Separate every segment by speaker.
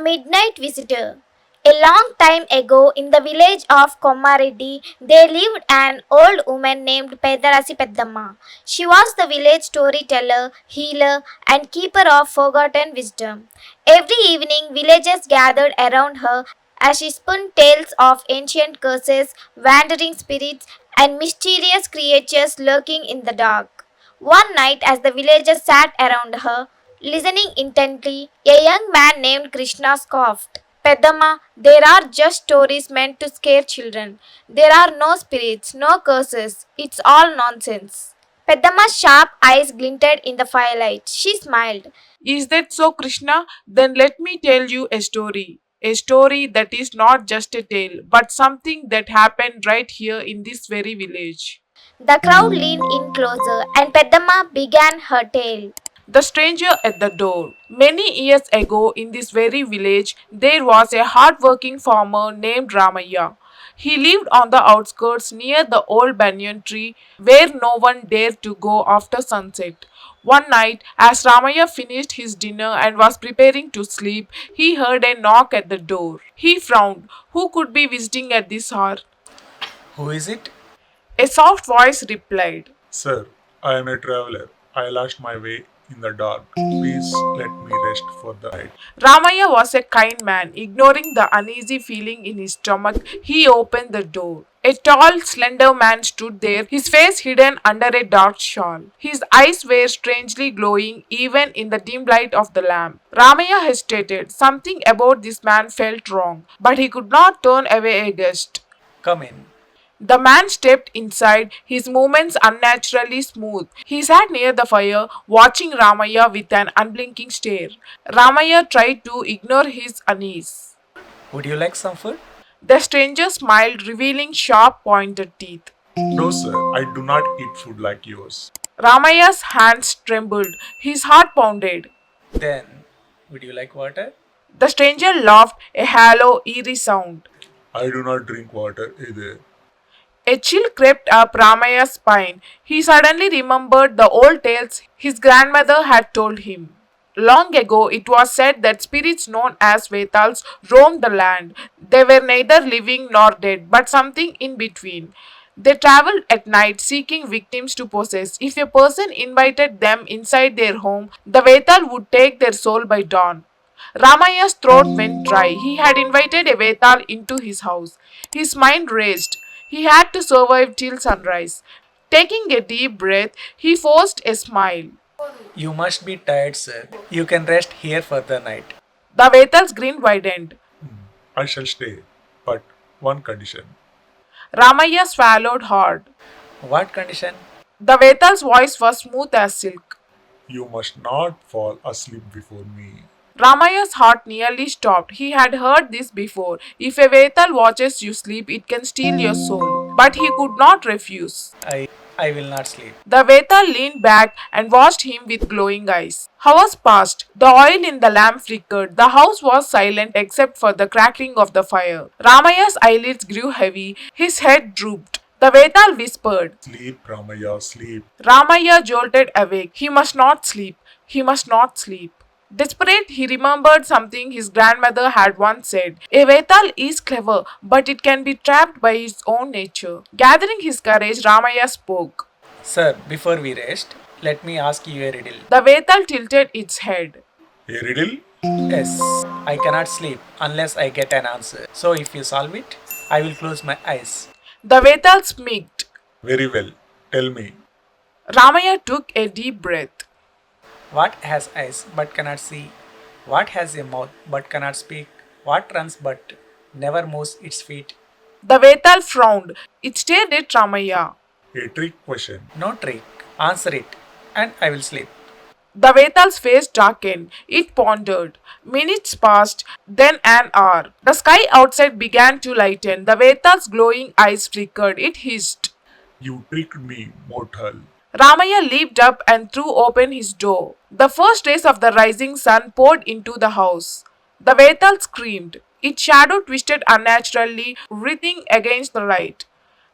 Speaker 1: midnight visitor. A long time ago, in the village of Kommareddy, there lived an old woman named Pedarasi Peddamma. She was the village storyteller, healer, and keeper of forgotten wisdom. Every evening, villagers gathered around her as she spun tales of ancient curses, wandering spirits, and mysterious creatures lurking in the dark. One night, as the villagers sat around her, listening intently, a young man named Krishna scoffed. Pedama, there are just stories meant to scare children. There are no spirits, no curses. It's all nonsense. Pedama's sharp eyes glinted in the firelight. She smiled.
Speaker 2: Is that so, Krishna? Then let me tell you a story. A story that is not just a tale, but something that happened right here in this very village.
Speaker 1: The crowd leaned in closer, and Pedama began her tale.
Speaker 2: The stranger at the door. Many years ago, in this very village, there was a hard-working farmer named Ramaya. He lived on the outskirts near the old banyan tree where no one dared to go after sunset. One night, as Ramaya finished his dinner and was preparing to sleep, he heard a knock at the door. He frowned. Who could be visiting at this hour?
Speaker 3: Who is it?
Speaker 2: A soft voice replied.
Speaker 4: Sir, I am a traveler. I lost my way in the dark. Please let me rest for the night.
Speaker 2: Ramaya was a kind man. Ignoring the uneasy feeling in his stomach, he opened the door. A tall, slender man stood there, his face hidden under a dark shawl. His eyes were strangely glowing even in the dim light of the lamp. Ramaya hesitated. Something about this man felt wrong, but he could not turn away a guest.
Speaker 3: Come in.
Speaker 2: The man stepped inside, his movements unnaturally smooth. He sat near the fire, watching Ramaya with an unblinking stare. Ramaya tried to ignore his unease.
Speaker 3: Would you like some food?
Speaker 2: The stranger smiled, revealing sharp pointed teeth.
Speaker 4: No, sir, I do not eat food like yours.
Speaker 2: Ramaya's hands trembled, his heart pounded.
Speaker 3: Then, would you like water?
Speaker 2: The stranger laughed, a hollow, eerie sound.
Speaker 4: I do not drink water either.
Speaker 2: A chill crept up Ramaya's spine. He suddenly remembered the old tales his grandmother had told him. Long ago, it was said that spirits known as Vetals roamed the land. They were neither living nor dead, but something in between. They traveled at night seeking victims to possess. If a person invited them inside their home, the Vetal would take their soul by dawn. Ramaya's throat went dry. He had invited a Vetal into his house. His mind raced. He had to survive till sunrise. Taking a deep breath, he forced a smile.
Speaker 3: You must be tired, sir. You can rest here for the night.
Speaker 2: The Vetal's grin widened.
Speaker 4: I shall stay, but one condition.
Speaker 2: Ramaya swallowed hard.
Speaker 3: What condition?
Speaker 2: The Vetal's voice was smooth as silk.
Speaker 4: You must not fall asleep before me.
Speaker 2: Ramaya's heart nearly stopped. He had heard this before. If a Vetal watches you sleep, it can steal your soul. But he could not refuse.
Speaker 3: I will not sleep.
Speaker 2: The Vetal leaned back and watched him with glowing eyes. Hours passed. The oil in the lamp flickered. The house was silent except for the crackling of the fire. Ramaya's eyelids grew heavy. His head drooped. The Vetal whispered.
Speaker 4: Sleep, Ramaya, sleep.
Speaker 2: Ramaya jolted awake. He must not sleep. He must not sleep. Desperate, he remembered something his grandmother had once said. A Vetal is clever, but it can be trapped by its own nature. Gathering his courage, Ramaya spoke.
Speaker 3: Sir, before we rest, let me ask you a riddle.
Speaker 2: The Vetal tilted its head.
Speaker 4: A riddle?
Speaker 3: Yes, I cannot sleep unless I get an answer. So if you solve it, I will close my eyes.
Speaker 2: The Vetal smirked.
Speaker 4: Very well. Tell me.
Speaker 2: Ramaya took a deep breath.
Speaker 3: What has eyes but cannot see? What has a mouth but cannot speak? What runs but never moves its feet?
Speaker 2: The Vetal frowned. It stared at Ramaya.
Speaker 4: A trick question.
Speaker 3: No trick. Answer it, and I will sleep.
Speaker 2: The Vetal's face darkened. It pondered. Minutes passed, then an hour. The sky outside began to lighten. The Vetal's glowing eyes flickered. It hissed.
Speaker 4: You tricked me, mortal.
Speaker 2: Ramaya leaped up and threw open his door. The first rays of the rising sun poured into the house. The Vetal screamed. Its shadow twisted unnaturally, writhing against the light.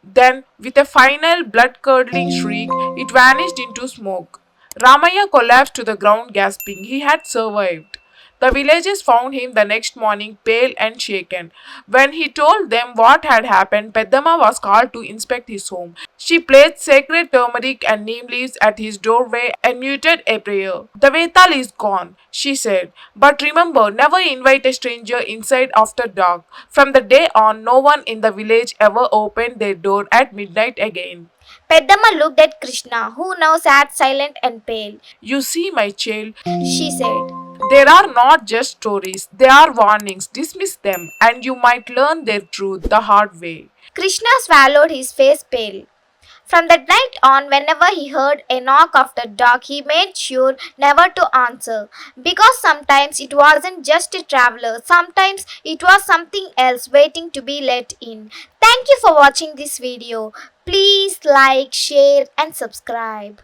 Speaker 2: Then, with a final blood-curdling shriek, it vanished into smoke. Ramaya collapsed to the ground, gasping. He had survived. The villagers found him the next morning pale and shaken. When he told them what had happened, Peddamma was called to inspect his home. She placed sacred turmeric and neem leaves at his doorway and muted a prayer. The Vetal is gone, she said. But remember, never invite a stranger inside after dark. From the day on, no one in the village ever opened their door at midnight again.
Speaker 1: Peddamma looked at Krishna, who now sat silent and pale.
Speaker 2: You see, my child,
Speaker 1: She said.
Speaker 2: there are not just stories, they are warnings. Dismiss them, and you might learn their truth the hard way.
Speaker 1: Krishna swallowed, his face pale. From that night on, whenever he heard a knock after dark, he made sure never to answer. Because sometimes it wasn't just a traveler, sometimes it was something else waiting to be let in. Thank you for watching this video. Please like, share, and subscribe.